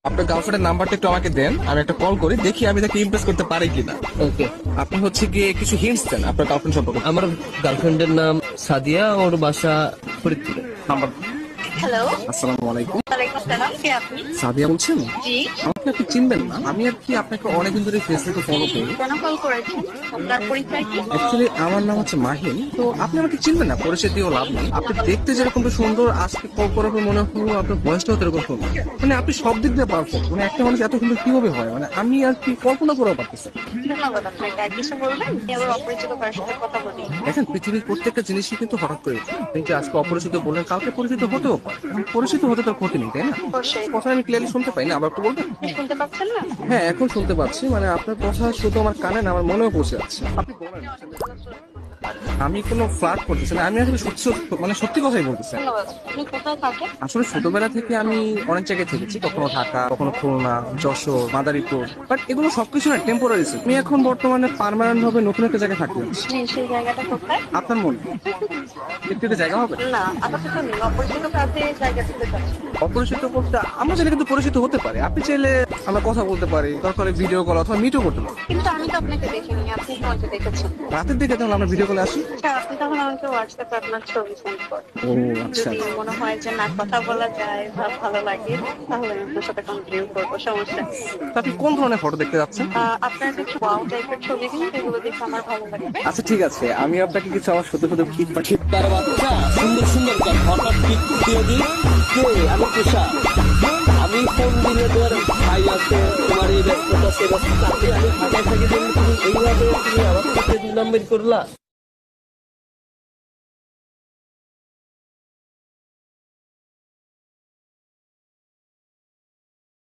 আপনার গার্লফ্রেন্ডের নাম্বারটা একটু আমাকে দেন, আমি একটা কল করি, দেখি আমি তাকে ইমপ্রেস করতে পারি কিনা। ওকে। আপনি হচ্ছে গিয়ে কিছু হিন্টস দেন আপনার গার্লফ্রেন্ড সম্পর্কে। আমার গার্লফ্রেন্ডের নাম সাদিয়া, ওর বাসা ফরিদপুরে। নাম্বার। হ্যালো। আসসালামু আলাইকুম। ওয়ালাইকুম আসসালাম, কে আপনি? সাদিয়া বলছেন? জি। আমাকে আপনি চিনবেন না, আমি আর কি আপনাকে অনেকদিন ধরে ফেসবুকে ফলো করি। কেন কল করেছেন? আপনার পরিচয় কি? অ্যাকচুয়ালি আমার নাম হচ্ছে মাহিন, তো আপনি আমাকে চিনবেন না, পরিচয় দিয়েও লাভ নেই। আপনি দেখতে যেরকম সুন্দর, আজকে কল করার পর মনে হলো আপনার বয়সটাও এরকম সুন্দর। মানে আপনি সব দিক দিয়ে পারফেক্ট, মানে একটা মানুষ এত সুন্দর কিভাবে হয়, মানে আমি আর কি কল্পনা করেও পারতেছি না। ধন্যবাদ আপনাকে। আর কিছু বলবেন? আমি আবার অপরিচিত কারোর সাথে কথা বলি। দেখেন, পৃথিবীর প্রত্যেকটা জিনিসই কিন্তু হঠাৎ করে উঠে। আপনি যে আজকে অপরিচিত বললেন, কালকে পরিচিত হতেও পারে। এখন পরিচিত হতে তার ক্ষতি নেই, তাই না? অবশ্যই। কথা আমি ক্লিয়ারলি শুনতে পাই না, আবার একটু বলবেন? শুনতে পাচ্ছেন না? হ্যাঁ, এখন শুনতে পাচ্ছি, মানে আপনার কথা শুধু আমার কানে না, আমার মনেও পৌঁছে যাচ্ছে। আপনি বলেন। আমি কোনো ফ্লার্ট করতেছি না, আমি আসলে সত্যি মানে সত্যি কথাই বলতেছি। ধন্যবাদ। আপনি কোথায় থাকেন? আসলে ছোটবেলা থেকে আমি অনেক জায়গায় থেকেছি, কখনো ঢাকা, কখনো খুলনা, যশোর, মাদারীপুর, বাট এগুলো সবকিছু না টেম্পোরারি। আমি এখন বর্তমানে পার্মানেন্ট ভাবে নতুন একটা জায়গায় থাকতে যাচ্ছি। জি, সেই জায়গাটা কোথায়? আপনার মনে একটু জায়গা হবে? না, আপাতত নেই। অপরিচিত কাউকে জায়গা দিতে চাচ্ছি। অপরিচিত বলতে আমরা চাইলে কিন্তু পরিচিত হতে পারি। আপনি চাইলে আমরা কথা বলতে পারি, দরকার ভিডিও কল অথবা মিটও করতে পারি। কিন্তু আমি তো আপনাকে দেখিনি, আপনি তো আমাকে দেখেছেন। রাতের দিকে তাহলে আমরা ভিডিও কলে আসি। আচ্ছা, আপনি তাহলে আমাকে হোয়াটসঅ্যাপে আপনার ছবি সেন্ড করেন। ও আচ্ছা। যদি মনে হয় যে না, কথা বলা যায় বা ভালো লাগে, তাহলে আমি আপনার সাথে কন্টিনিউ করবো, সমস্যা নেই। তো আপনি কোন ধরনের ফটো দেখতে যাচ্ছেন? আপনার কিছু ওয়াও টাইপের ছবি দিন, যেগুলো দেখে আমার ভালো লাগবে। আচ্ছা ঠিক আছে, আমি আপনাকে কিছু আমার সত্য সত্য ফিট পাঠিয়ে। তার বাচ্চা সুন্দর সুন্দর গান হঠাৎ পিক দিয়ে দিই কে আমি তুষার। আমি ফোন দিলে তোর ভাই আছে, তোমার এই ব্যস্ততা সে ব্যস্ততা, আমি ঢাকায় থাকি, তুমি এইভাবে তুমি আমার সাথে 2 নম্বর করলা।